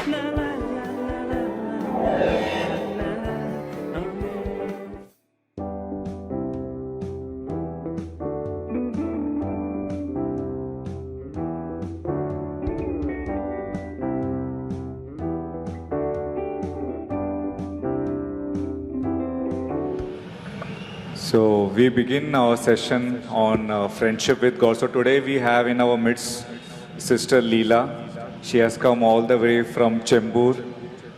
La la la la la la la la. So we begin our session on friendship with God. So today we have in our midst Sister Leela. She has come all the way from Chembur.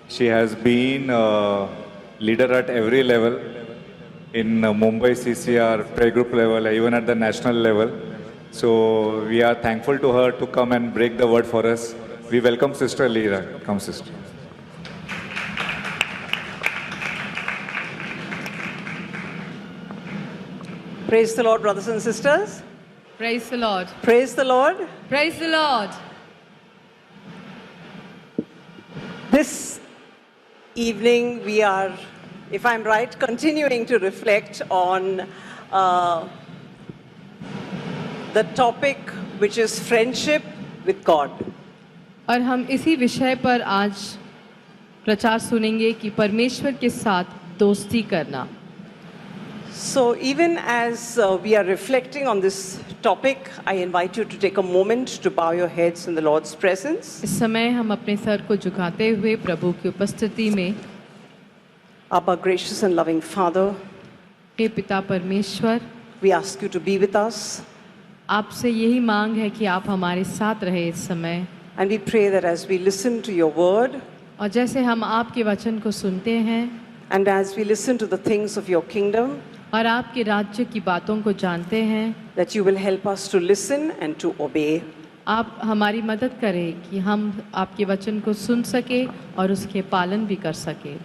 She has been leader at every level in Mumbai CCR, prayer group level, even at the national level. So we are thankful to her to come and break the word for us. We welcome Sister Leela. Come, sister. Praise the Lord, brothers and sisters. Praise the Lord. Praise the Lord. Praise the Lord. This evening we are, if I'm right, continuing to reflect on the topic which is friendship with God. और हम इसी विषय पर आज प्रचार सुनेंगे कि परमेश्वर के साथ दोस्ती करना. So even as we are reflecting on this topic, I invite you to take a moment to bow your heads in the Lord's presence. इस समय हम अपने सर को झुकाते हुए प्रभु की उपस्थिति में, Our gracious and loving Father, हे पिता परमेश्वर, we ask you to be with us. आपसे यही मांग है कि आप हमारे साथ रहे इस समय. And we pray that as we listen to your word, और जैसे हम आपके वचन को सुनते हैं and as we listen to the things of your kingdom, और आपके राज्य की बातों को जानते हैं, that you will help us to listen and to obey. आप हमारी मदद करें कि हम आपके वचन को सुन सके और उसके पालन भी कर सके.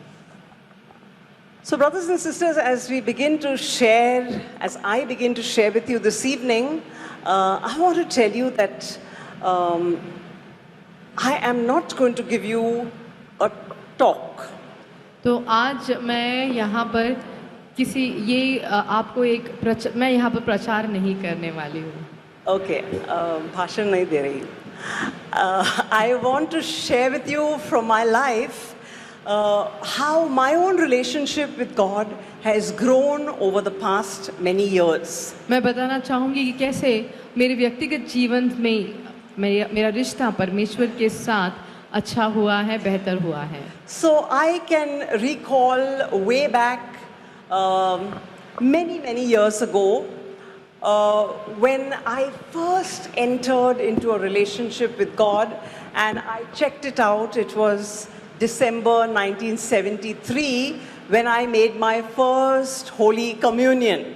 So brothers and sisters, as we begin to share, as I begin to share with you this evening, I want to tell you that I am not going to give you a talk. तो आज मैं यहाँ पर आपको मैं यहाँ पर प्रचार नहीं करने वाली हूँ. Okay, भाषण नहीं दे रही. I want to share with you from my life how my own relationship with God has grown over the past many years. मैं बताना चाहूँगी कि कैसे मेरे व्यक्तिगत जीवन में मेरा रिश्ता परमेश्वर के साथ अच्छा हुआ है, बेहतर हुआ है. So I can recall way back many years ago when I first entered into a relationship with God, and I checked it out. It was December 1973 when I made my first Holy Communion.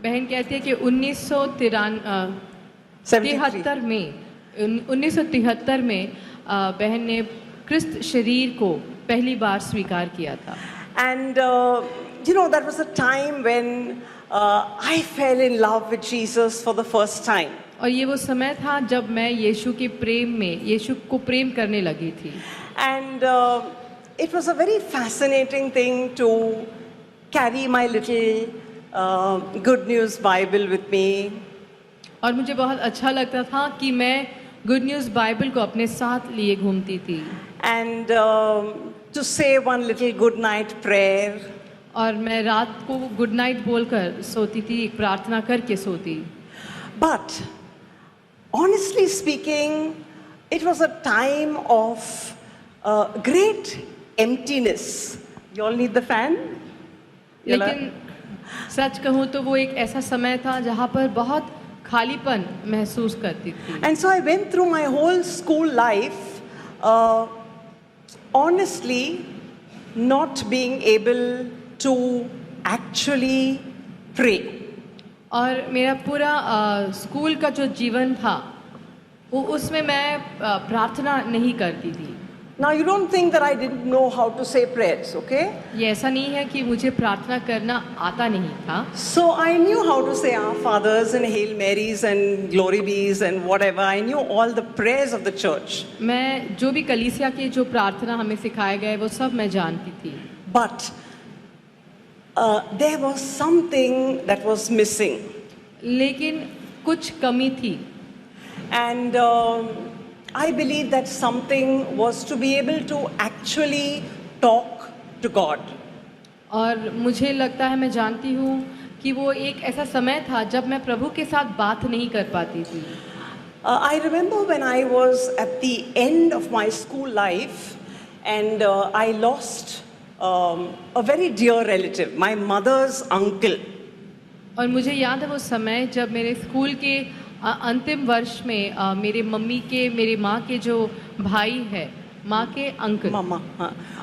बहन कहती है कि 1973 में बहन ने क्रिस्त शरीर को पहली बार स्वीकार किया था. And you know, that was a time when I fell in love with Jesus for the first time. और ये वो समय था जब मैं यीशु के प्रेम में यीशु को प्रेम करने लगी थी. And it was a very fascinating thing to carry my little Good News Bible with me. और मुझे बहुत अच्छा लगता था कि मैं गुड न्यूज़ बाइबल को अपने साथ लिए घूमती थी. And to say one little good night prayer. और मैं रात को गुड नाइट बोलकर सोती थी, एक प्रार्थना करके सोती. But honestly speaking, it was a time of great emptiness. You all need the fan? लेकिन सच कहूँ तो वो एक ऐसा समय था जहाँ पर बहुत खालीपन महसूस करती थी. And so I went through my whole school life honestly not being able to actually pray. और मेरा पूरा स्कूल का जो जीवन था वो उसमें मैं प्रार्थना नहीं करती थी. Now you don't think that I didn't know how to say prayers, okay? ये ऐसा नहीं है कि मुझे प्रार्थना करना आता नहीं था. So I knew how to say Our Fathers and Hail Marys and Glory Bees and whatever. I knew all the prayers of the church. मैं जो भी कलीसिया के जो प्रार्थना हमें सिखाए गए वो सब मैं जानती थी. But there was something that was missing. लेकिन कुछ कमी थी. And I believe that something was to be able to actually talk to God. और मुझे लगता है, मैं जानती हूँ कि वो एक ऐसा समय था जब मैं प्रभु के साथ बात नहीं कर पाती थी। I remember when I was at the end of my school life and I lost a very dear relative, my mother's uncle. और मुझे याद है वो समय जब मेरे स्कूल के अंतिम वर्ष में मेरे मम्मी के, मेरे माँ के जो भाई है, माँ के अंकल, Mama,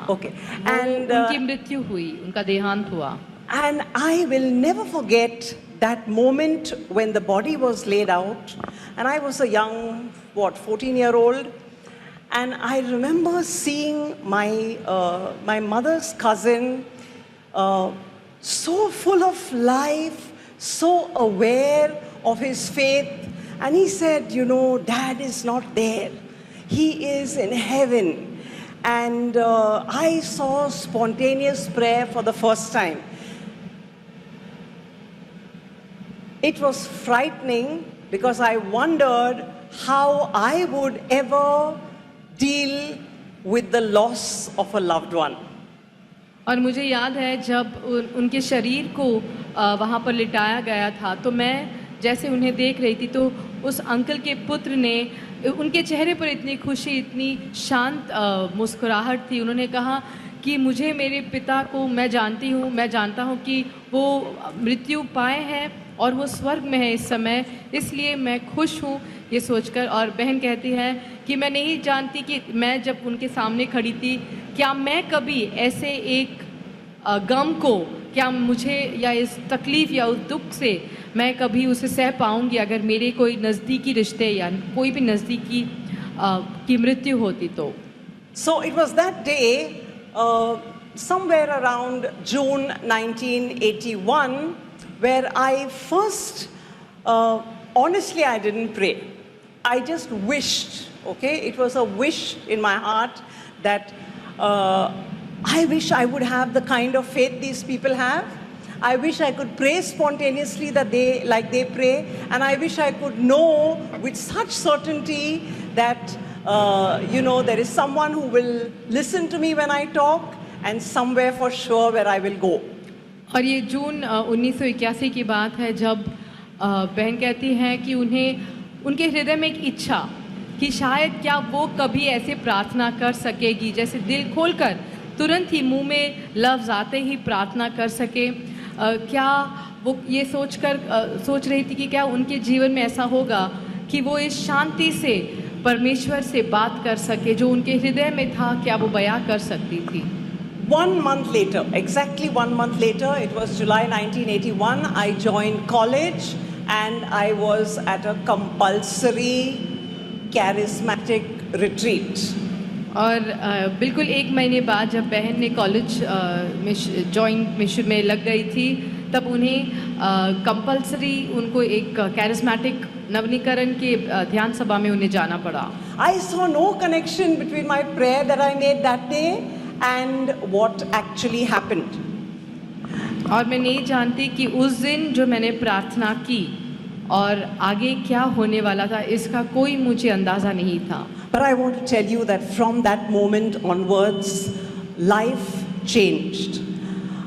okay. and उनकी मृत्यु हुई, उनका देहांत हुआ। And I will never forget that moment when the body was laid out, and I was a young, 14-year-old, and I remember seeing my mother's cousin so full of life, so aware of his faith, and he said, you know, Dad is not there. He is in heaven. And I saw spontaneous prayer for the first time. It was frightening because I wondered how I would ever deal with the loss of a loved one. और मुझे याद है जब उनके शरीर को वहाँ पर लिटाया गया था, तो मैं जैसे उन्हें देख रही थी तो उस अंकल के पुत्र ने, उनके चेहरे पर इतनी खुशी, इतनी शांत मुस्कुराहट थी। उन्होंने कहा कि मुझे, मेरे पिता को मैं जानती हूँ, मैं जानता हूँ कि वो मृत्यु पाए हैं और वो स्वर्ग में है इस समय, इसलिए मैं खुश हूँ ये सोचकर। और बहन कहती है कि मैं नहीं जानती कि मैं जब उनके सामने खड़ी थी, क्या मैं कभी ऐसे एक गम को, क्या मुझे या इस तकलीफ़ या उस दुख से मैं कभी उसे सह पाऊँगी अगर मेरे कोई नज़दीकी रिश्ते या कोई भी नज़दीकी की मृत्यु होती तो। So it was that day, somewhere around June 1981, where I first, honestly, I didn't pray. I just wished, okay? It was a wish in my heart that I wish I would have the kind of faith these people have. I wish I could pray spontaneously like they pray. And I wish I could know with such certainty that, there is someone who will listen to me when I talk and somewhere for sure where I will go. और ये जून 1981 की बात है जब बहन कहती हैं कि उनके हृदय में एक इच्छा कि शायद क्या वो कभी ऐसे प्रार्थना कर सकेगी, जैसे दिल खोलकर तुरंत ही मुंह में लफ्ज़ आते ही प्रार्थना कर सके। क्या वो ये सोच रही थी कि क्या उनके जीवन में ऐसा होगा कि वो इस शांति से परमेश्वर से बात कर सके, जो उनके हृदय में था, क्या वो बयां कर सकती थी। 1 month later, exactly 1 month later, it was July 1981, I joined college and I was at a compulsory charismatic retreat. और बिल्कुल 1 महीने बाद जब बहन ने कॉलेज में जॉइन में लग गई थी, तब उन्हें कंपल्सरी उनको एक कैरिस्मेटिक नवनीकरण के ध्यान सभा में उन्हें जाना पड़ा। I saw no connection between my prayer that I made that day and what actually happened. और मैं नहीं जानती कि उस दिन जो मैंने प्रार्थना की और आगे क्या होने वाला था, इसका कोई मुझे अंदाज़ा नहीं था। But I want to tell you that from that moment onwards, life changed.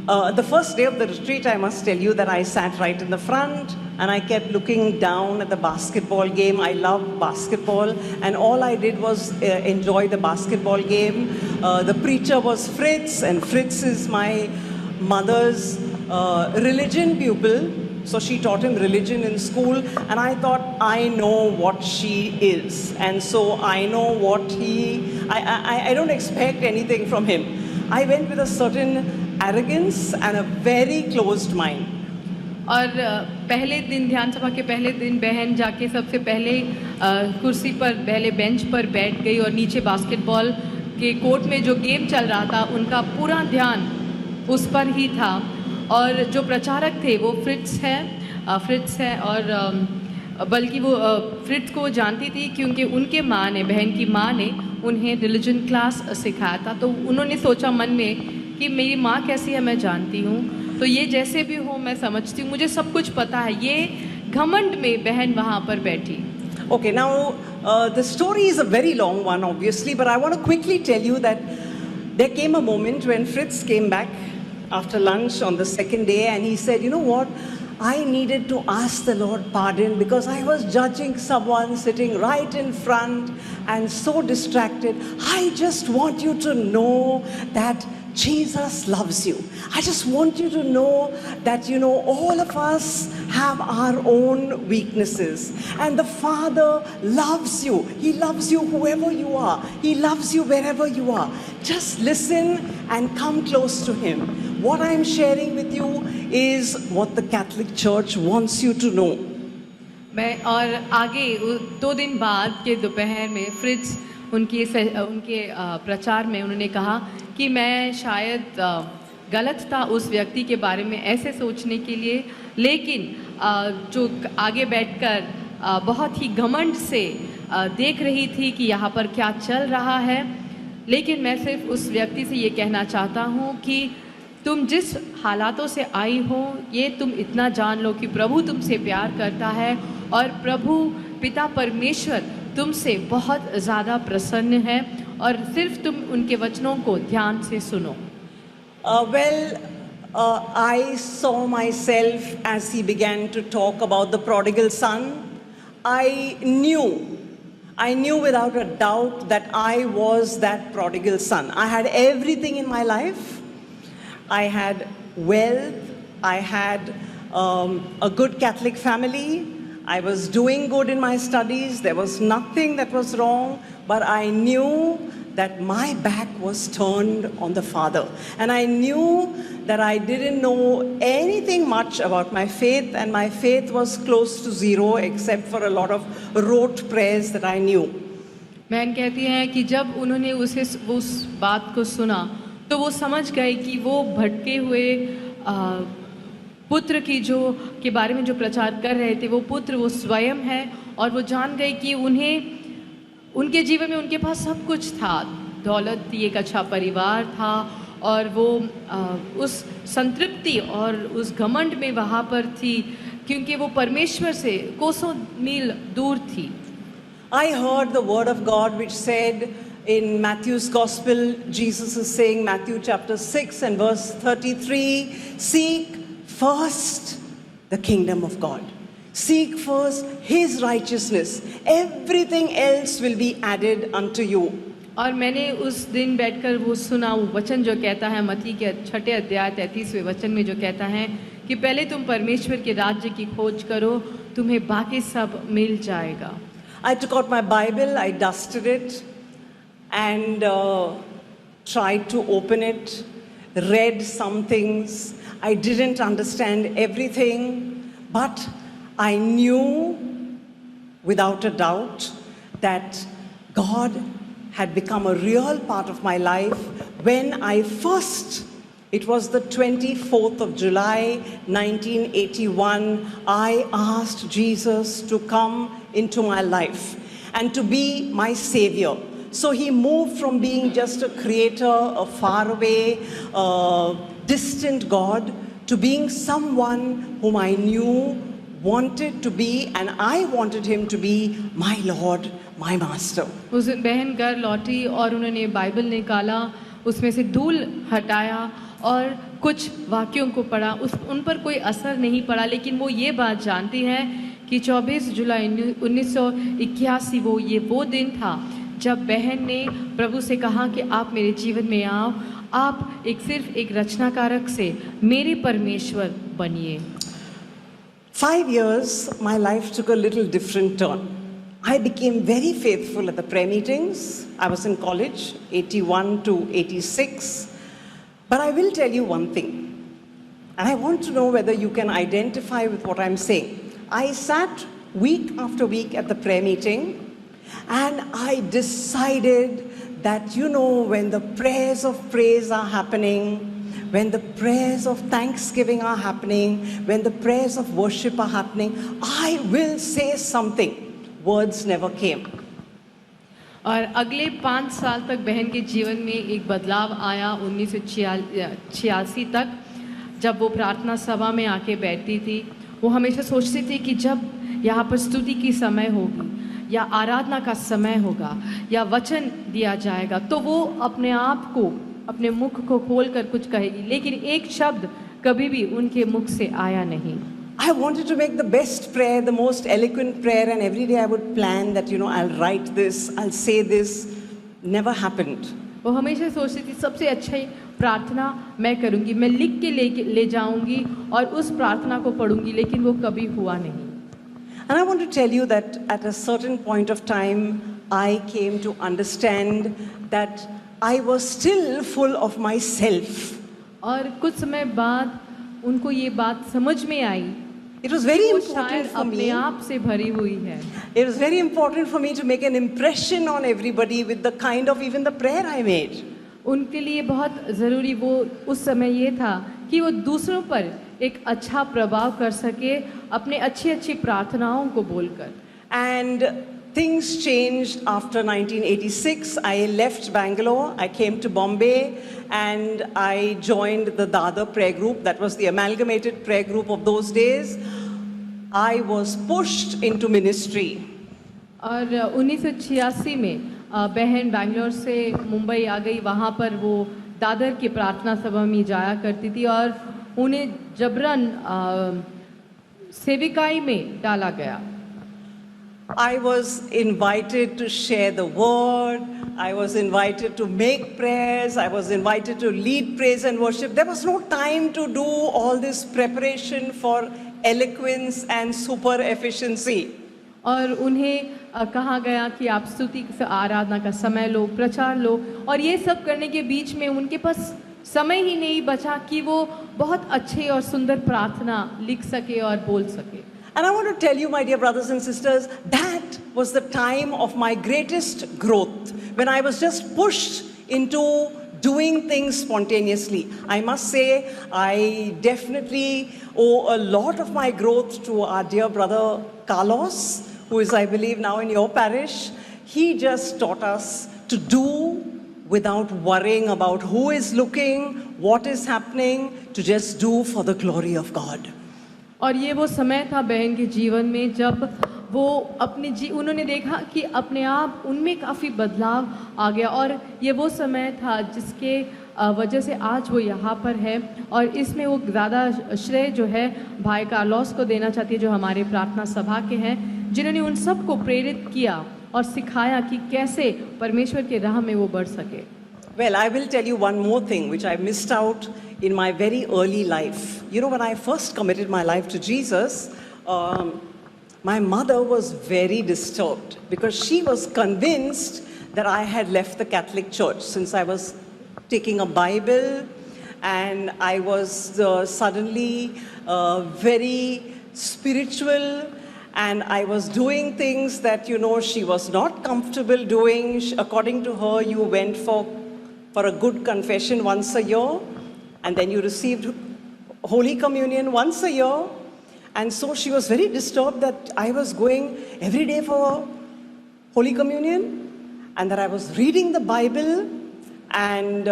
The first day of the retreat, I must tell you that I sat right in the front and I kept looking down at the basketball game. I love basketball, and all I did was enjoy the basketball game. The preacher was Fritz, and Fritz is my mother's religion pupil. So she taught him religion in school, and I thought, I know what she is, and so I know what I don't expect anything from him. I went with a certain arrogance and a very closed mind. और पहले दिन, ध्यान सभा के पहले दिन, बहन जाके सबसे पहले कुर्सी पर, पहले बेंच पर बैठ गई और नीचे बास्केटबॉल के कोर्ट में जो गेम चल रहा था उनका पूरा ध्यान उस पर ही था। और जो प्रचारक थे वो फ्रिट्स है और बल्कि वो फ्रिट्स को जानती थी क्योंकि उनके माँ ने, बहन की माँ ने उन्हें रिलीजन क्लास सिखाया था। तो उन्होंने सोचा मन में कि मेरी माँ कैसी है मैं जानती हूँ, तो ये जैसे भी हो मैं समझती हूँ, मुझे सब कुछ पता है। ये घमंड में बहन वहाँ पर बैठी। Okay, now the story is a very long one, obviously, but I want to quickly tell you that there came a moment when Fritz came back after lunch on the second day and he said, "You know what? I needed to ask the Lord pardon because I was judging someone sitting right in front and so distracted. I just want you to know that Jesus loves you. I just want you to know that, you know, all of us have our own weaknesses. And the Father loves you. He loves you whoever you are. He loves you wherever you are. Just listen and come close to Him. What I'm sharing with you is what the Catholic Church wants you to know." मैं और आगे 2 दिन बाद के दोपहर में Fritz उनके प्रचार में उन्होंने कहा कि मैं शायद गलत था उस व्यक्ति के बारे में ऐसे सोचने के लिए, लेकिन जो आगे बैठकर बहुत ही घमंड से देख रही थी कि यहाँ पर क्या चल रहा है, लेकिन मैं सिर्फ उस व्यक्ति से ये कहना चाहता हूँ कि तुम जिस हालातों से आई हो, ये तुम इतना जान लो कि प्रभु तुमसे प्यार करता है और प्रभु पिता परमेश्वर तुमसे बहुत ज़्यादा प्रसन्न है और सिर्फ तुम उनके वचनों को ध्यान से सुनो। I saw myself as he began to talk about the prodigal son. I knew without a doubt that I was that prodigal son. I had everything in my life. I had wealth, I had a good Catholic family, I was doing good in my studies, there was nothing that was wrong, but I knew that my back was turned on the Father. And I knew that I didn't know anything much about my faith, and my faith was close to zero except for a lot of rote prayers that I knew. Man कहती हैं कि जब उन्होंने उस बात को सुना तो वो समझ गए कि वो भटके हुए पुत्र के बारे में जो प्रचार कर रहे थे, वो पुत्र वो स्वयं है, और वो जान गए कि उनके जीवन में उनके पास सब कुछ था, दौलत थी, एक अच्छा परिवार था, और वो उस संतृप्ति और उस घमंड में वहाँ पर थी क्योंकि वो परमेश्वर से कोसों मील दूर थी। I heard the word of God which said, in Matthew's Gospel, Jesus is saying, Matthew chapter 6 and verse 33, "Seek first the kingdom of God. Seek first His righteousness. Everything else will be added unto you." और मैंने उस दिन बैठकर वो सुना, वो वचन जो कहता है मत्ती के 6 अध्याय 33वें वचन में जो कहता है कि पहले तुम परमेश्वर के राज्य की खोज करो, तुम्हें बाकी सब मिल जाएगा। I took out my Bible, I dusted it, and tried to open it, read some things. I didn't understand everything, but I knew without a doubt that God had become a real part of my life when it was the 24th of July, 1981, I asked Jesus to come into my life and to be my savior. So He moved from being just a creator, a faraway, distant God, to being someone whom I knew, wanted to be, and I wanted Him to be my Lord, my Master. उस दिन बहन घर लौटी और उन्होंने Bible निकाला, उसमें से धूल हटाया और कुछ वाक्यों को पढ़ा। उन पर कोई असर नहीं पड़ा, लेकिन वो ये बात जानती हैं कि 24 जुलाई 1981 वो दिन था जब बहन ने प्रभु से कहा कि आप मेरे जीवन में आओ, आप सिर्फ एक रचनाकारक से मेरे परमेश्वर बनिए। 5 years, my life took a little different turn. I became very faithful at the prayer meetings. I was in college, 81 to 86. But I will tell you one thing, and I want to know whether you can identify with what I'm saying. I sat week after week at the prayer meeting, and I decided that, you know, when the prayers of praise are happening, when the prayers of thanksgiving are happening, when the prayers of worship are happening, I will say something. Words never came. और अगले 5 साल तक बहन के जीवन में एक बदलाव आया 1986 तक, जब वो प्रार्थना सभा में आके बैठती थी। वो हमेशा सोचती थी कि जब यहाँ पर स्तुति की समय होगी या आराधना का समय होगा या वचन दिया जाएगा तो वो अपने आप को, अपने मुख को खोलकर कुछ कहेगी, लेकिन एक शब्द कभी भी उनके मुख से आया नहीं। I wanted to make the best prayer, the most eloquent prayer, and every day I would plan that, I'll write this, I'll say this. Never happened. वो हमेशा सोचती थी सबसे अच्छी प्रार्थना मैं करूंगी, मैं लिख के ले जाऊंगी और उस प्रार्थना को पढ़ूंगी, लेकिन वो कभी हुआ नहीं। And I want to tell you that at a certain point of time, I came to understand that I was still full of myself. और कुछ समय बाद उनको ये बात समझ में आई It was very वो important शायद for अपने me. आप से भरी हुई है। It was very important for me to make an impression on everybody with the kind of even the prayer I made. उनके लिए बहुत ज़रूरी वो उस समय ये था कि वो दूसरों पर एक अच्छा प्रभाव कर सके अपने अच्छी प्रार्थनाओं को बोलकर। And things changed after 1986. I left Bangalore, I came to Bombay, and I joined the Dadar prayer group. That was the amalgamated prayer group of those days. I was pushed into ministry. और 1986 में बहन बैंगलोर से मुंबई आ गई, वहाँ पर वो दादर की प्रार्थना सभा में जाया करती थी और उन्हें जबरन सेविकाई में डाला गया। I was invited to share the word. I was invited to make prayers. I was invited to lead praise and worship. There was no time to do all this preparation for eloquence and super efficiency. और उन्हें कहा गया कि आप स्तुति आराधना का समय लो, प्रचार लो, और ये सब करने के बीच में उनके पास समय ही नहीं बचा कि वो बहुत अच्छे और सुंदर प्रार्थना लिख सके और बोल सके। And I want to tell you, my dear brothers and sisters, that was the time of my greatest growth, when I was just pushed into doing things spontaneously. I must say, I definitely owe a lot of my growth to our dear brother Carlos, who is, I believe, now in your parish. He just taught us to do without worrying about who is looking, what is happening, to just do for the glory of God. और ये वो समय था बहन के जीवन में जब वो उन्होंने देखा कि अपने आप उनमें काफ़ी बदलाव आ गया, और ये वो समय था जिसके वजह से आज वो यहाँ पर है। और इसमें वो ज़्यादा श्रेय जो है भाई कार्लोस को देना चाहती है, जो हमारे प्रार्थना सभा के हैं, जिन्होंने उन सबको प्रेरित किया और सिखाया कि कैसे परमेश्वर के राह में वो बढ़ सके। Well, I will tell you one more thing which I missed out in my very early life. When I first committed my life to Jesus, my mother was very disturbed because she was convinced that I had left the Catholic Church, since I was taking a Bible and I was suddenly very spiritual, and I was doing things that, she was not comfortable doing. According to her, you went for a good confession once a year, and then you received Holy Communion once a year. And so she was very disturbed that I was going every day for Holy Communion and that I was reading the Bible. And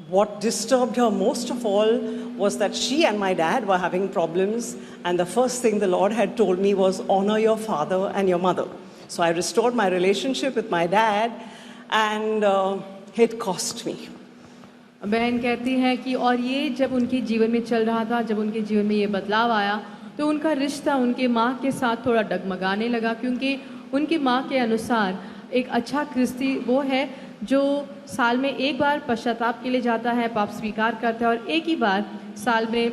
what disturbed her most of all was that she and my dad were having problems. And the first thing the Lord had told me was, honor your father and your mother. So I restored my relationship with my dad, and it cost me. बहन कहती है कि और ये जब उनके जीवन में चल रहा था, जब उनके जीवन में ये बदलाव आया, तो उनका रिश्ता उनके माँ के साथ थोड़ा डगमगाने लगा, क्योंकि उनकी माँ के अनुसार एक अच्छा ख्रिस्ती वो है जो साल में एक बार पश्चाताप के लिए जाता है, पाप स्वीकार करता है, और एक ही बार साल में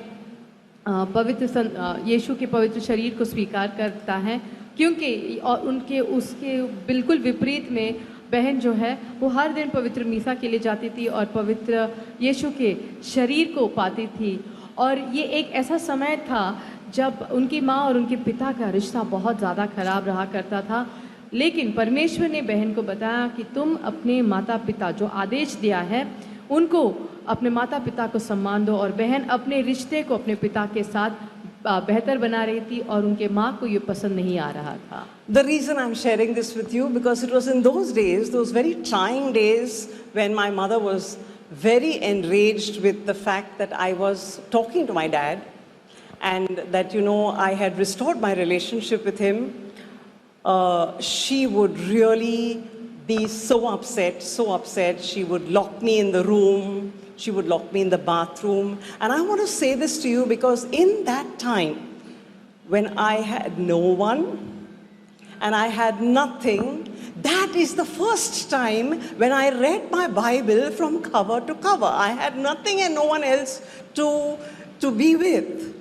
यीशु के पवित्र शरीर को स्वीकार करता है। क्योंकि और उसके बिल्कुल विपरीत में बहन जो है वो हर दिन पवित्र मीसा के लिए जाती थी और पवित्र यीशु के शरीर को पाती थी। और ये एक ऐसा समय था जब उनकी माँ और उनके पिता का रिश्ता बहुत ज़्यादा खराब रहा करता था, लेकिन परमेश्वर ने बहन को बताया कि तुम अपने माता पिता, जो आदेश दिया है, उनको अपने माता पिता को सम्मान दो। और बहन अपने रिश्ते को अपने पिता के साथ बेहतर बना रही थी और उनके माँ को ये पसंद नहीं आ रहा था। The reason I'm sharing this with you, because it was in those days, those very trying days, when my mother was very enraged with the fact that I was talking to my dad and that, I had restored my relationship with him. she would really be so upset, so upset. She would lock me in the room, she would lock me in the bathroom. And I want to say this to you because in that time, when I had no one and I had nothing, that is the first time when I read my Bible from cover to cover. I had nothing and no one else to be with.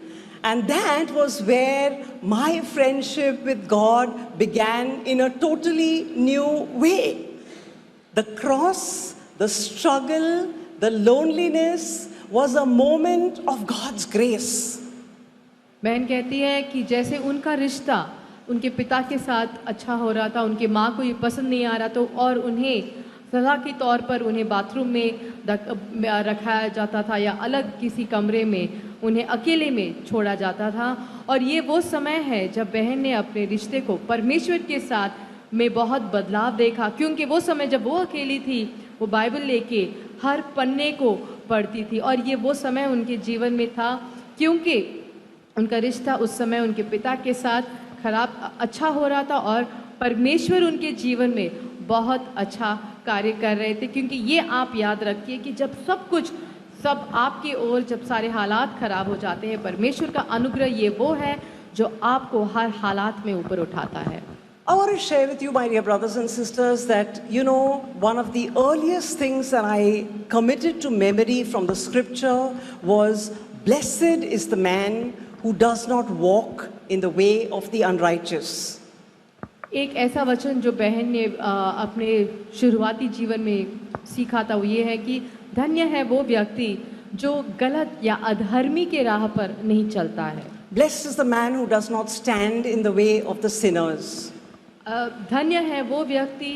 And that was where my friendship with God began in a totally new way. The cross, the struggle, the loneliness was a moment of God's grace. बहन कहती है कि जैसे उनका रिश्ता उनके पिता के साथ अच्छा हो रहा था, उनके माँ को ये पसंद नहीं आ रहा तो और उन्हें सज़ा के तौर पर उन्हें बाथरूम में रखाया जाता था या अलग किसी कमरे में उन्हें अकेले में छोड़ा जाता था। और ये वो समय है जब बहन ने अपने रिश्ते को परमेश्वर के साथ में बहुत बदलाव देखा, क्योंकि वो समय जब वो अकेली थी वो बाइबल लेके हर पन्ने को पढ़ती थी और ये वो समय उनके जीवन में था क्योंकि उनका रिश्ता उस समय उनके पिता के साथ अच्छा हो रहा था और परमेश्वर उनके जीवन में बहुत अच्छा कार्य कर रहे थे। क्योंकि ये आप याद रखिए कि जब सब आपकी ओर जब सारे हालात खराब हो जाते हैं, परमेश्वर का अनुग्रह ये वो है जो आपको हर हालात में ऊपर उठाता है। I want to share with you, my dear brothers and sisters, that one of the earliest things that I committed to memory from the scripture was, "Blessed is the man who does not walk in the way of the unrighteous." एक ऐसा वचन जो बहन ने अपने शुरुआती जीवन में सीखा था वो ये है कि धन्य है वो व्यक्ति जो गलत या अधर्मी के राह पर नहीं चलता है। Blessed is the man who does not stand in the way of the sinners. धन्य है वो व्यक्ति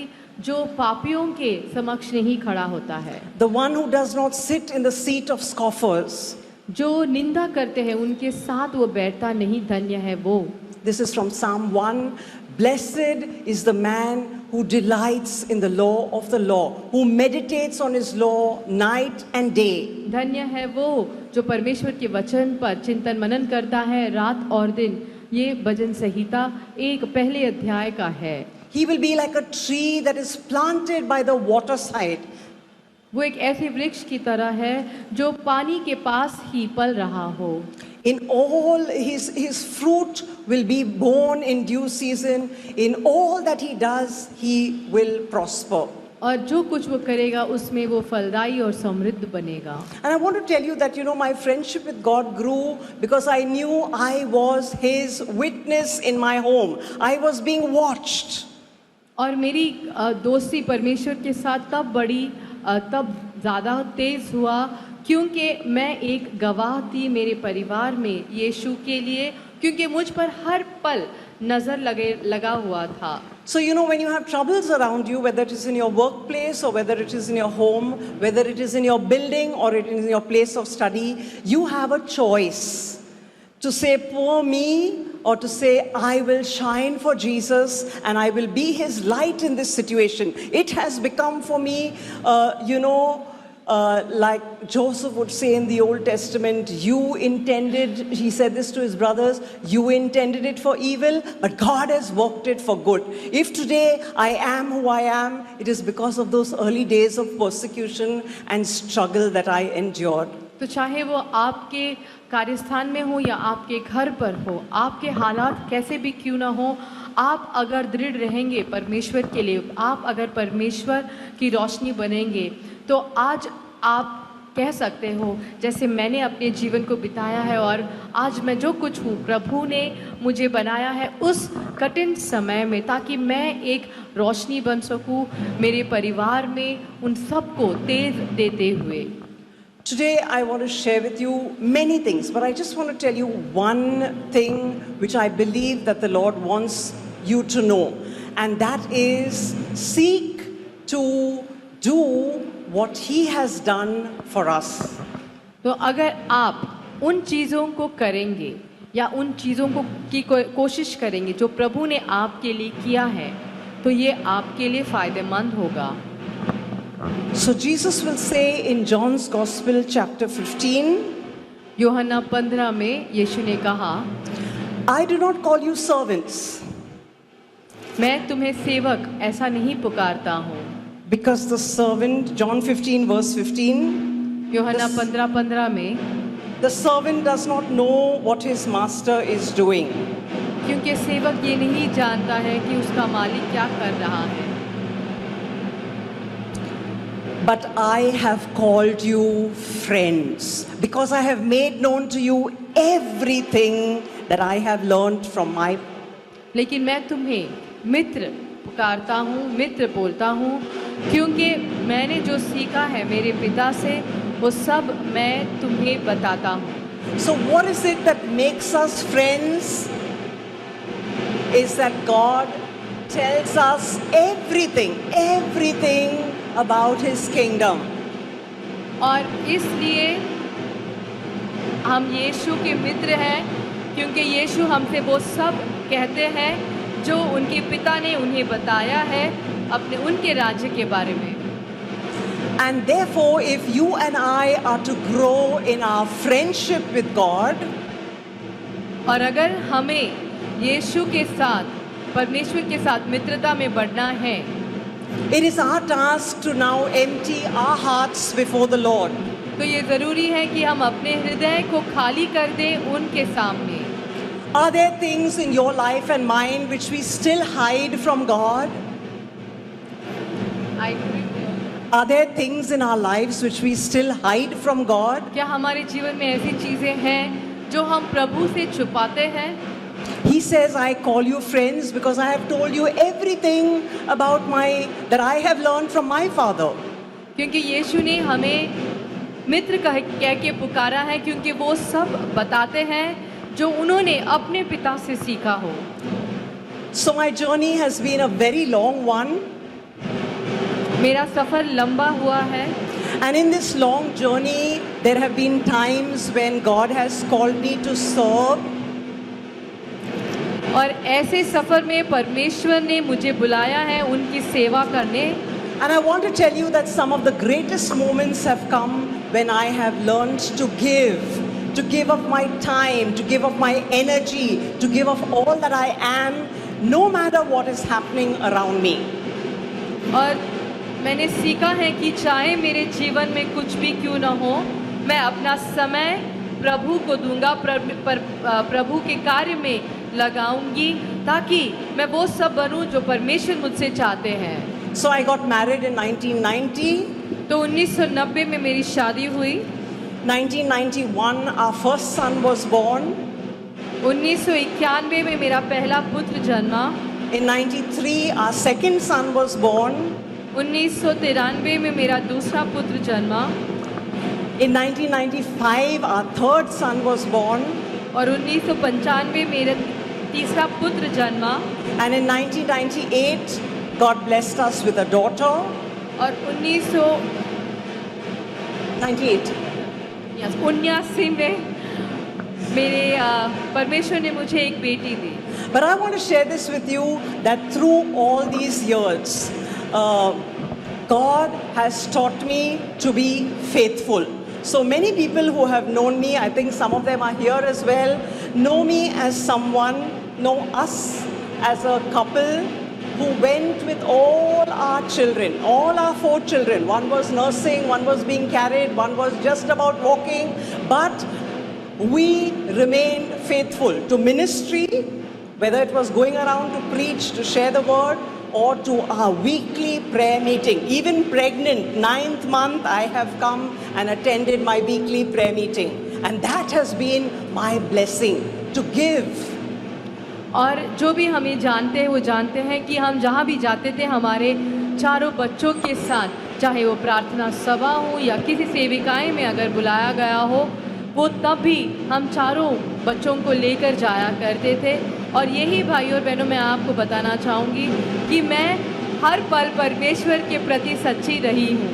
जो पापियों के समक्ष नहीं खड़ा होता है। The one who does not sit in the seat of scoffers. जो निंदा करते हैं उनके साथ वो बैठता नहीं, धन्य है वो। This is from Psalm 1. Blessed is the man who delights in the law of the law, who meditates on his law night and day. धन्य है वो जो परमेश्वर के वचन पर चिंतन मनन करता है रात और दिन। ये भजन संहिता एक पहले अध्याय का है। He will be like a tree that is planted by the waterside. वो एक ऐसे वृक्ष की तरह है जो पानी के पास ही पल रहा हो। In all his fruit will be born in due season. In all that he does, he will prosper. और जो कुछ वो करेगा उसमें वो फलदायी और समृद्ध बनेगा। And I want to tell you that my friendship with God grew because I knew I was His witness in my home. I was being watched. और मेरी दोस्ती परमेश्वर के साथ तब ज़्यादा तेज हुआ क्योंकि मैं एक गवाह थी मेरे परिवार में यीशु के लिए, क्योंकि मुझ पर हर पल नज़र लगा हुआ था। So when you have troubles around you, whether it is in your workplace or whether it is in your home, whether it is in your building or it is in your place of study, you have a choice to say, "Poor me," or to say, "I will shine for Jesus and I will be His light in this situation." It has become for me, like Joseph would say in the Old Testament, he said this to his brothers, "You intended it for evil, but God has worked it for good." If today I am who I am, it is because of those early days of persecution and struggle that I endured. तो चाहे वो आपके कार्यस्थान में हो या आपके घर पर हो, आपके हालात कैसे भी क्यों ना हो, आप अगर दृढ़ रहेंगे परमेश्वर के लिए, आप अगर परमेश्वर की रोशनी बनेंगे, तो आज आप कह सकते हो जैसे मैंने अपने जीवन को बिताया है और आज मैं जो कुछ हूँ प्रभु ने मुझे बनाया है उस कठिन समय में, ताकि मैं एक रोशनी बन सकूँ मेरे परिवार में उन सबको तेज देते हुए। Today I want to share with you many things, but I just want to tell you one thing which I believe that the Lord wants you to know, and that is seek to do what He has done for us. तो अगर आप उन चीज़ों को करेंगे या उन चीज़ों की कोशिश करेंगे जो प्रभु ने आपके लिए किया है, तो ये आपके लिए फ़ायदेमंद होगा। So Jesus will say in John's Gospel chapter 15, यूहन्ना 15 में यीशु ने कहा, "I do not call you servants, मैं तुम्हें सेवक ऐसा नहीं पुकारता हूँ। Because the servant, John 15, verse 15, यूहन्ना 15:15 में, the servant does not know what his master is doing. क्योंकि सेवक ये नहीं जानता है कि उसका मालिक क्या कर रहा है। But I have called you friends, because I have made known to you everything that I have learned from my. लेकिन मैं तुम्हें मित्र पुकारता हूँ, मित्र बोलता हूँ, क्योंकि मैंने जो सीखा है मेरे पिता से वो सब मैं तुम्हें बताता हूँ। So what is it that makes us friends? Is that God tells us everything about His kingdom. और इसलिए हम यीशु के मित्र हैं, क्योंकि यीशु हमसे वो सब कहते हैं जो उनके पिता ने उन्हें बताया है अपने उनके राज्य के बारे में। And therefore, if you and I are to grow in our friendship with God, और अगर हमें यीशु के साथ, परमेश्वर के साथ मित्रता में बढ़ना है, it is our task to now empty our hearts before the Lord. तो ये ज़रूरी है कि हम अपने हृदय को खाली कर दें उनके सामने। Are there things in your life and mine which we still hide from God? Are there things in our lives which we still hide from God? क्या हमारे जीवन में ऐसी चीज़ें हैं जो हम प्रभु से छुपाते हैं? He says, I call you friends because I have told you everything about that I have learned from my Father. क्योंकि यीशु ने हमें मित्र कह के पुकारा है, क्योंकि वो सब बताते हैं जो उन्होंने अपने पिता से सीखा हो। So my journey has been a very long one. मेरा सफ़र लंबा हुआ है। And in this long journey, there have been times when God has called me to serve. और ऐसे सफ़र में परमेश्वर ने मुझे बुलाया है उनकी सेवा करने। And I want to tell you that some of the greatest moments have come when I have learned to give of my time, to give of my energy, to give of all that I am, no matter what is happening around me. और मैंने सीखा है कि चाहे मेरे जीवन में कुछ भी क्यों न हो, मैं अपना समय प्रभु को दूंगा, प्रभु के कार्य में लगाऊंगी, ताकि मैं वो सब बनूं जो परमेश्वर मुझसे चाहते हैं। So I got married in 1990. तो 1990 में मेरी शादी हुई। 1991 our first son was born. 1991 में मेरा पहला पुत्र जन्मा। In 93 our second son was born. 1993 में मेरा दूसरा पुत्र जन्मा। In 1995 our third son was born. और 1995 मेरा तीसरा पुत्र जन्मा। And in 1998 God blessed us with a daughter. और 1979 में मेरे परमेश्वर ने मुझे एक बेटी दी। But I want to share this with you that through all these years, God has taught me to be faithful. So many people who have known me, I think some of them are here as well, know me as someone, know us as a couple who went with all our children, all our 4 children. One was nursing, one was being carried, one was just about walking. But we remained faithful to ministry, whether it was going around to preach, to share the word, or to our weekly prayer meeting. Even pregnant, 9th month, I have come and attended my weekly prayer meeting. And that has been my blessing, to give. और जो भी हमें जानते हैं वो जानते हैं कि हम जहाँ भी जाते थे हमारे चारों बच्चों के साथ, चाहे वो प्रार्थना सभा हो या किसी सेविकाएं में अगर बुलाया गया हो, वो तब भी हम चारों बच्चों को लेकर जाया करते थे। और यही भाई और बहनों, मैं आपको बताना चाहूँगी कि मैं हर पल परमेश्वर के प्रति सच्ची रही हूँ।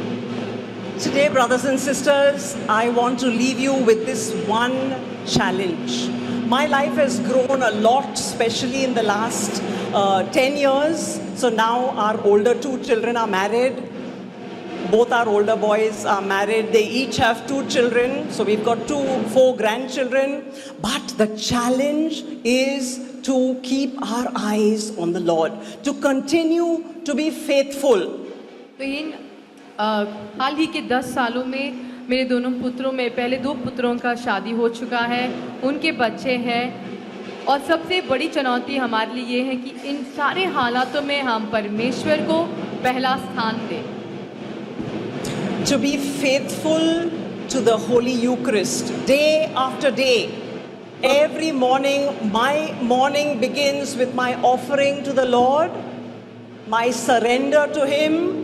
Today, brothers and sisters, I want to leave you with this one challenge. My life has grown a lot, especially in the last 10 years. So now our older 2 children are married. Both our older boys are married. They each have 2 children. So we've got 4 grandchildren. But the challenge is to keep our eyes on the Lord, to continue to be faithful. तो इन हाल ही के 10 सालों में मेरे दोनों पुत्रों में पहले 2 पुत्रों का शादी हो चुका है, उनके बच्चे हैं, और सबसे बड़ी चुनौती हमारे लिए ये है कि इन सारे हालातों में हम परमेश्वर को पहला स्थान दें। To be faithful to the Holy Eucharist day after day. Every morning, my morning begins with my offering to the Lord, my surrender to Him,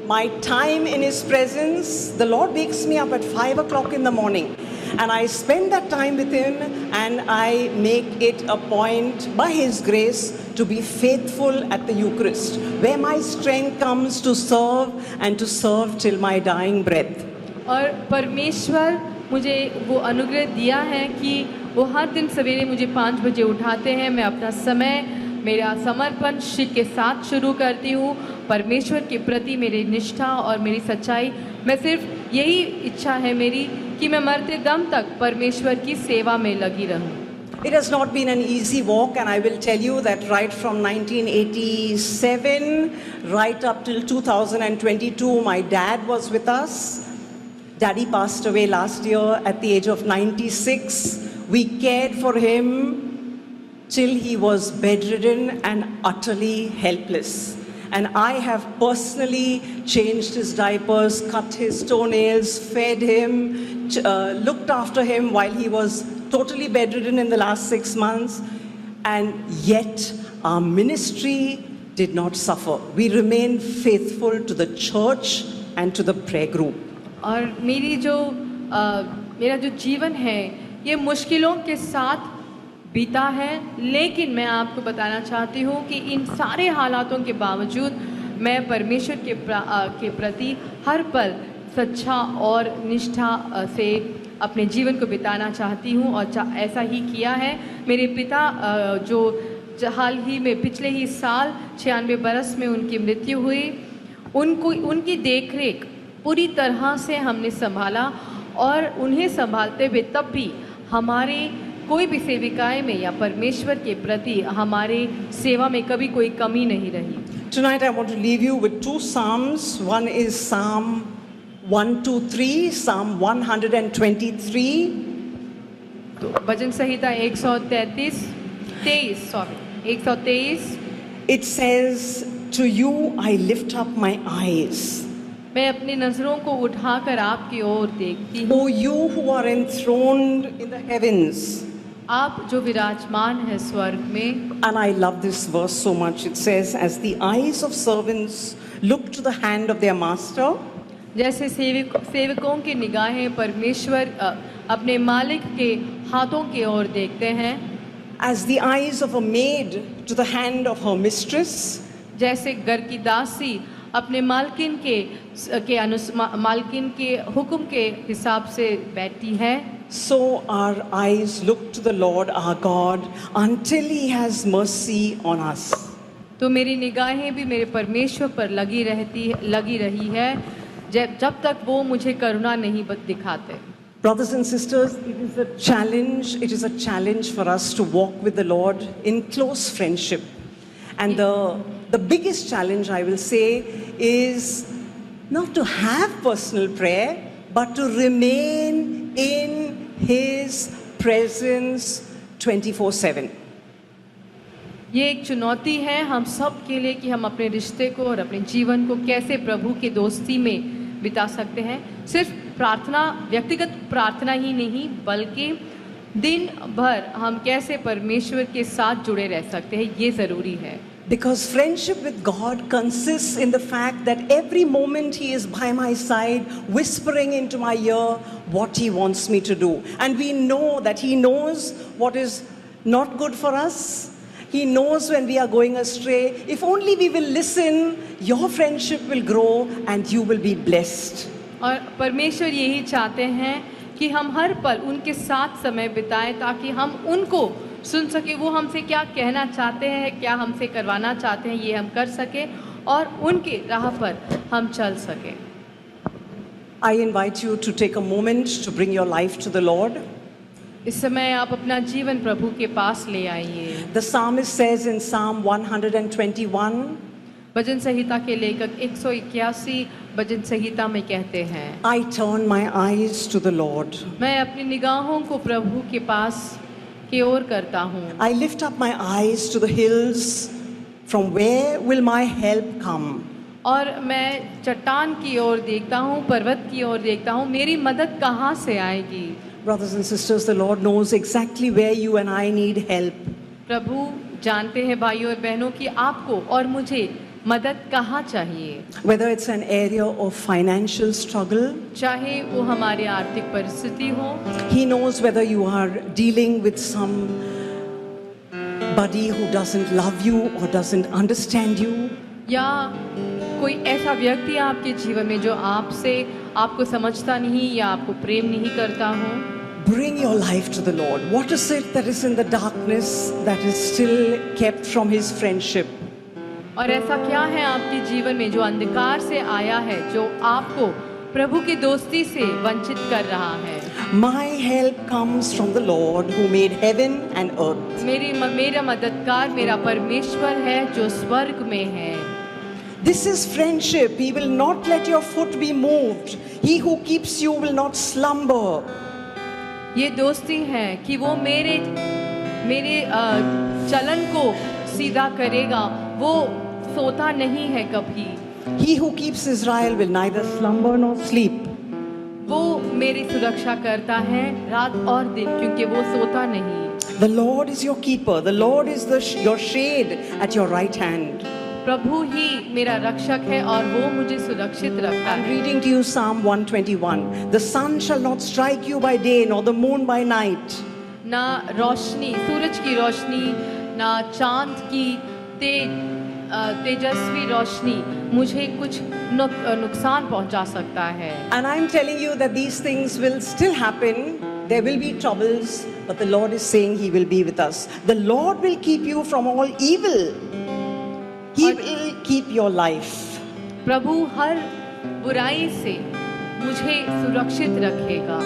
my time in His presence. The Lord wakes me up at 5 o'clock in the morning, and I spend that time with Him, and I make it a point by His grace to be faithful at the Eucharist, where my strength comes to serve and to serve till my dying breath. और परमेश्वर मुझे वो अनुग्रह दिया है कि वो हर दिन सवेरे मुझे 5 बजे उठाते हैं। मैं अपना समय, मेरा समर्पण श्री के साथ शुरू करती हूँ। परमेश्वर के प्रति मेरी निष्ठा और मेरी सच्चाई, मैं सिर्फ यही इच्छा है मेरी कि मैं मरते दम तक परमेश्वर की सेवा में लगी रहूँ। It has not been an easy walk, and I will tell you that right from 1987 right up till 2022, my dad was with us. Daddy passed away last year at the age of 96. We cared for him till he was bedridden and utterly helpless. And I have personally changed his diapers, cut his toenails, fed him, looked after him while he was totally bedridden in the last 6 months. And yet our ministry did not suffer. We remained faithful to the church and to the prayer group. और मेरा जो जीवन है ये मुश्किलों के साथ बीता है, लेकिन मैं आपको बताना चाहती हूँ कि इन सारे हालातों के बावजूद मैं परमेश्वर के प्रति हर पल सच्चा और निष्ठा से अपने जीवन को बिताना चाहती हूँ, और ऐसा ही किया है। मेरे पिता जो हाल ही में पिछले ही साल 96 बरस में उनकी मृत्यु हुई, उनकी देखरेख पूरी तरह से हमने संभाला, और उन्हें संभालते हुए तब भी हमारे कोई भी सेविकाएं में या परमेश्वर के प्रति हमारे सेवा में कभी कोई कमी नहीं रही। Tonight I want to leave you with 2 psalms. One is Psalm 123, Psalm 123. तो भजन संहिता 123। It says, "To you I lift up my eyes. मैं अपनी नजरों को उठाकर आपकी ओर देखती हूँ। O you who are enthroned in the heavens." आप जो विराजमान है स्वर्ग में। And I love this verse so much. It says, "As the eyes of servants look to the hand of their master." जैसे सेवकों की निगाहें परमेश्वर अपने मालिक के हाथों की ओर देखते हैं। As the eyes of a maid to the hand of her mistress. जैसे घर की दासी अपने मालकिन के हुक्म के हिसाब से बैठती है, So our eyes look to the Lord our God until He has mercy on us. तो मेरी निगाहें भी मेरे परमेश्वर पर लगी रही है जब तक वो मुझे करुणा नहीं दिखाते। Brothers and sisters, it is a challenge for us to walk with the Lord in close friendship. And the biggest challenge, I will say, is not to have personal prayer, but to remain in His presence 24/7. ये एक चुनौती है हम सब के लिए कि हम अपने रिश्ते को और अपने जीवन को कैसे प्रभु की दोस्ती में बिता सकते हैं। सिर्फ प्रार्थना, व्यक्तिगत प्रार्थना ही नहीं, बल्कि दिन भर हम कैसे परमेश्वर के साथ जुड़े रह सकते हैं, ये ज़रूरी है। Because friendship with God consists in the fact that every moment He is by my side, whispering into my ear what He wants me to do. And we know that He knows what is not good for us. He knows when we are going astray. If only we will listen, your friendship will grow and you will be blessed. और परमेश्वर यही चाहते हैं कि हम हर पल उनके साथ समय बिताएं ताकि हम उनको सुन सके, वो हमसे क्या कहना चाहते हैं, क्या हमसे करवाना चाहते हैं, ये हम कर सके और उनके राह पर हम चल सके। I invite you to take a moment to bring your life to the Lord. इस समय आप अपना जीवन प्रभु के पास ले आइए। The psalmist says in Psalm 121, भजन संहिता के लेखक 181 भजन संहिता में कहते हैं, I turn my eyes to the Lord. मैं अपनी निगाहों को प्रभु के पास की ओर करता हूँ। I lift up my eyes to the hills. From where will my help come? और मैं चट्टान की ओर देखता हूँ, पर्वत की ओर देखता हूँ, मेरी मदद कहाँ से आएगी? Brothers and sisters, the Lord knows exactly where you and I need help. प्रभु जानते हैं भाइयों और बहनों कि आपको और मुझे मदद कहाँ चाहिए। Whether it's an area of financial struggle, चाहे वो हमारी आर्थिक परिस्थिति हो, He knows whether you are dealing with somebody who doesn't love you or doesn't understand you. या कोई ऐसा व्यक्ति आपके जीवन में जो आपको समझता नहीं या आपको प्रेम नहीं करता हो। Bring your life to the Lord. What is it that is in the darkness that is still kept from His friendship? और ऐसा क्या है आपके जीवन में जो अंधकार से आया है, जो आपको प्रभु की दोस्ती से वंचित कर रहा है? My help comes from the Lord who made heaven and earth. मेरा मददगार मेरा परमेश्वर है जो स्वर्ग में है। This is friendship. He will not let your foot be moved. He who keeps you will not slumber. ये दोस्ती है कि वो मेरे चलन को सीधा करेगा, वो सोता नहीं है कभी। He who keeps Israel will neither slumber nor sleep. वो मेरी सुरक्षा करता है रात और दिन, क्योंकि वो सोता नहीं। The Lord is your keeper. The Lord is your shade at your right hand. प्रभु ही मेरा रक्षक है और वो मुझे सुरक्षित रखता I'm है। reading to you Psalm 121. The sun shall not strike you by day, nor the moon by night. ना रोशनी, सूरज की रोशनी, ना चांद की तेजस्वी रोशनी मुझे कुछ नुकसान पहुंचा सकता है। And I'm telling you that these things will still happen. There will be troubles, but the Lord is saying He will be with us. The Lord will keep you from all evil. He will keep your life. प्रभु हर बुराई से मुझे सुरक्षित रखेगा।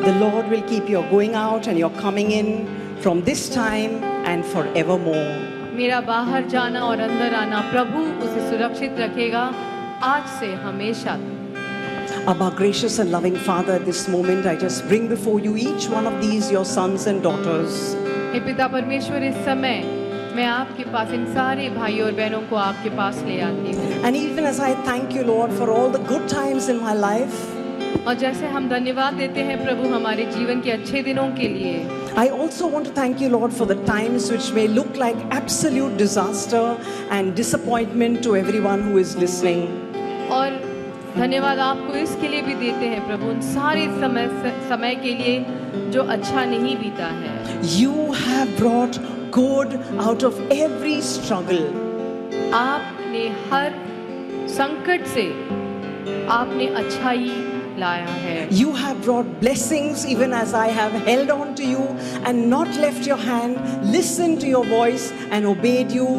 The Lord will keep your going out and your coming in from this time and forevermore. मेरा बाहर जाना और अंदर आना प्रभु उसे सुरक्षित रखेगा आज से हमेशा। Abba, gracious and loving Father, at this moment I just bring before you each one of these your sons and daughters. हे पिता परमेश्वर, इस समय मैं आपके पास इन सारे भाइयों और बहनों को आपके पास ले आती हूँ। And even as I thank you, Lord, for all the good times in my life, और जैसे हम धन्यवाद देते हैं प्रभु हमारे जीवन के अच्छे दिनों के लिए, I also want to thank you, Lord, for the times which may look like absolute disaster and disappointment to everyone who is listening. और धन्यवाद आपको इसके लिए भी देते हैं प्रभु उन सारे समय के लिए जो अच्छा नहीं बीता है। You have brought good out of every struggle. आपने हर संकट से आपने अच्छाई लाया है। You have brought blessings even as I have held on to you and not left your hand, listened to your voice and obeyed you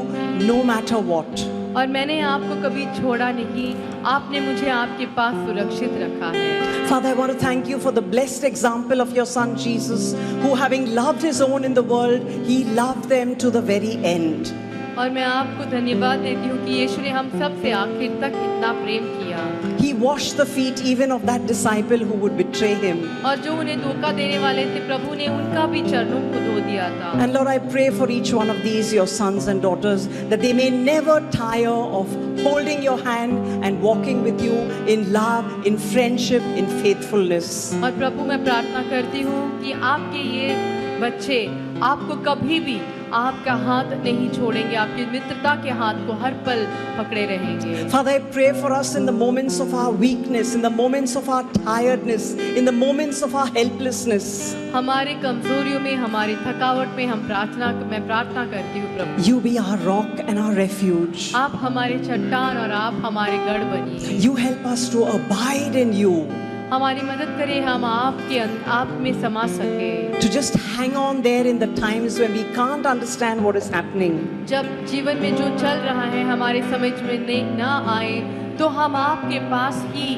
no matter what. और मैंने आपको कभी छोड़ा नहीं, आपने मुझे आपके पास सुरक्षित रखा है। Father, I want to thank you for the blessed example of your son Jesus, who having loved his own in the world, he loved them to the very end. और मैं आपको धन्यवाद देती हूँ कि यीशु ने हम सब से आखिर तक इतना प्रेम किया। He washed the feet even of that disciple who would betray him. और जो उन्हें धोखा देने वाले थे प्रभु ने उनका भी चरणों को धो दिया था। And Lord, I pray for each one of these, your sons and daughters, that they may never tire of holding your hand and walking with you in love, in friendship, in faithfulness. और प्रभु मैं प्रार्थना करती हूँ कि आपके ये बच्चे आपको कभी भी आपका हाथ नहीं छोड़ेंगे, आपकी मित्रता के हाथ को हर पल पकड़े रहेंगे। Father, I pray for us in the moments of our weakness, in the moments of our tiredness, in the moments of our helplessness. हमारे कमजोरियों में, हमारी थकावट में मैं प्रार्थना करती हूँ प्रभु, You be our rock and our refuge. आप हमारे चट्टान और आप हमारे गढ़ बनिए। You help us to abide in you, हमारी मदद करें हम आप में समा सके। to just hang on there in the times when we can't understand what is happening. जब जीवन में जो चल रहा है हमारे समझ में ना आए तो हम आपके पास ही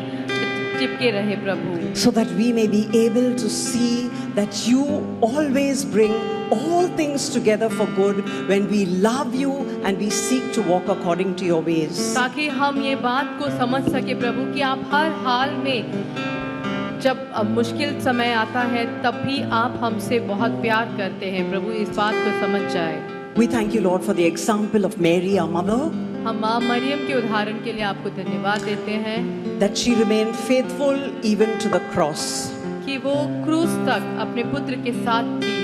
चिपके रहे प्रभु, So that we may be able to see that you always bring all things together for good when we love you and we seek to walk according to your ways. ताकि हम ये बात को समझ सके प्रभु कि आप हर हाल में जब मुश्किल समय आता है तब भी आप हमसे बहुत प्यार करते हैं। प्रभु इस बात को समझ जाए। We thank you, Lord, for the example of Mary, our mother, हम माँ मरियम के उदाहरण के लिए आपको धन्यवाद देते हैं that she remained faithful even to the cross. कि वो क्रूस तक अपने पुत्र के साथ थी।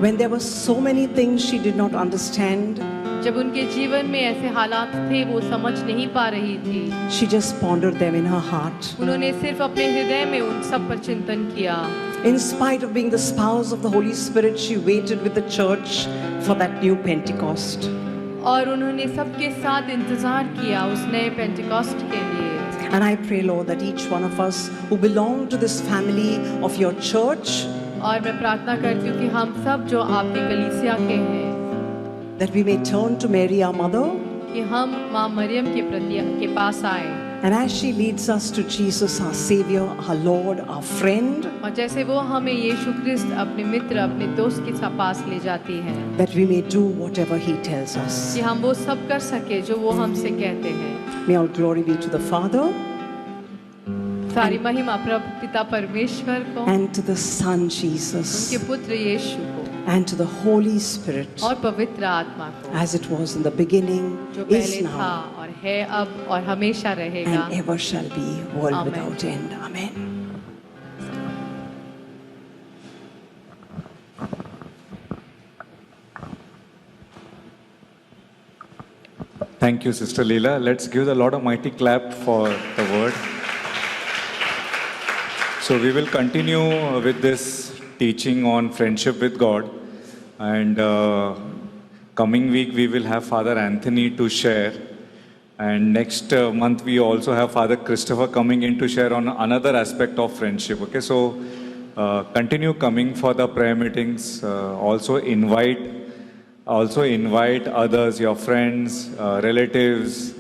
When there were so many things she did not understand, जब उनके जीवन में ऐसे हालात थे वो समझ नहीं पा रही थी, she just pondered them in her heart. उन्होंने सिर्फ अपने हृदय में उन सब पर चिंतन किया। In spite of being the spouse of the Holy Spirit, she waited with the church for that new Pentecost. और उन्होंने सबके साथ इंतजार किया उस नए पेंटिकॉस्ट के लिए। And I pray, Lord, that each one of us who belong to this family of your church, और मैं प्रार्थना करती हूँ कि हम सब जो आपकी कलीसिया के हैं, that we may turn to Mary, our mother, कि हम माँ मरियम के पास आए। and as she leads us to Jesus, our Savior, our Lord, our friend, और जैसे वो हमें यीशु ख्रिस्त अपने मित्र अपने दोस्त के पास ले जाती है, that we may do whatever He tells us. कि हम वो सब कर सके जो वो हमसे कहते हैं। May all glory be to the Father, सारी महिमा प्रभु पिता परमेश्वर को, and to the Son Jesus, उनके पुत्र यीशु को, and to the Holy Spirit, और पवित्र आत्मा को, as it was in the beginning, जो is पहले था now, और है अब और हमेशा रहेगा। and ever shall be, world Amen. without end. Amen. Thank you, Sister Leela. Let's give the Lord a mighty clap for the word. So we will continue with this teaching on friendship with God. And coming week, we will have Father Anthony to share. And next month, we also have Father Christopher coming in to share on another aspect of friendship. Okay, so continue coming for the prayer meetings. Also invite others, your friends, relatives,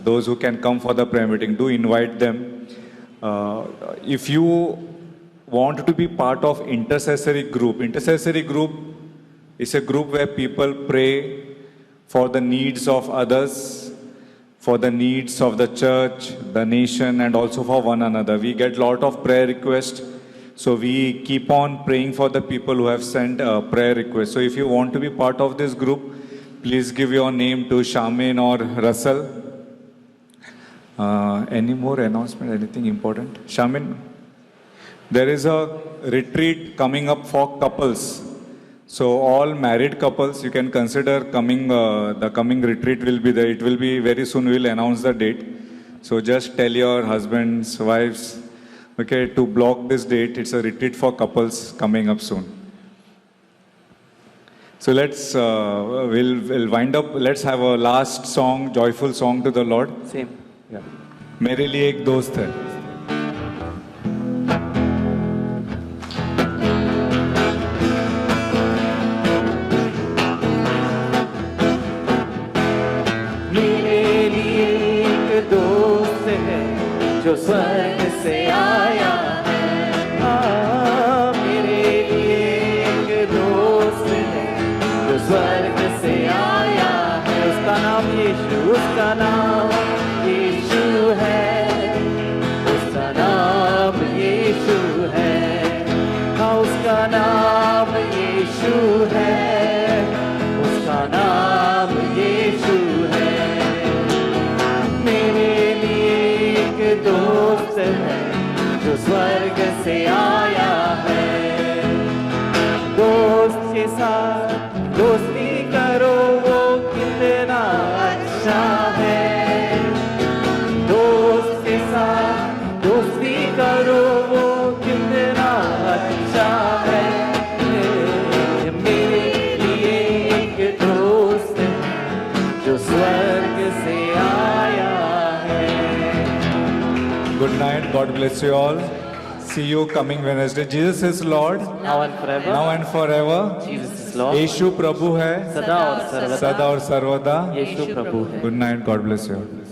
those who can come for the prayer meeting. Do invite them. If you want to be part of intercessory group is a group where people pray for the needs of others, for the needs of the church, the nation, and also for one another. We get a lot of prayer requests. So we keep on praying for the people who have sent prayer requests. So if you want to be part of this group, please give your name to Shamin or Russell. Any more announcement, anything important? Shamin? There is a retreat coming up for couples. So all married couples, you can consider coming, the coming retreat will be there. It will be very soon, we'll announce the date. So just tell your husbands, wives, okay, to block this date. It's a retreat for couples coming up soon. So let's, we'll wind up. Let's have a last song, joyful song to the Lord. Same. Yeah. मेरे लिए एक दोस्त है. मेरे लिए एक दोस्त है जो स्वर्ग से आया है। मेरे लिए एक दोस्त है जो स्वर्ग से आया है। उसका नाम यीशु, उसका नाम यीशु है, उसका नाम यीशु है। हाँ, उसका नाम यीशु है, उसका नाम यीशु है। मेरे लिए एक दोस्त है जो स्वर्ग से आया है। दोस्त के साथ दोस्ती करो, वो कितना अच्छा है। दोस्त के साथ दोस्ती करो, वो कितना अच्छा है। मेरे लिए एक दोस्त है जो स्वर्ग से आया है। Good night. God bless you all. See you coming Wednesday. Jesus is Lord. Now and forever. Now and forever. Jesus is Lord. यीशु प्रभु है. सदा और सर्वदा सदा और सर्वदा. यीशु प्रभु है। Good night. God bless you all.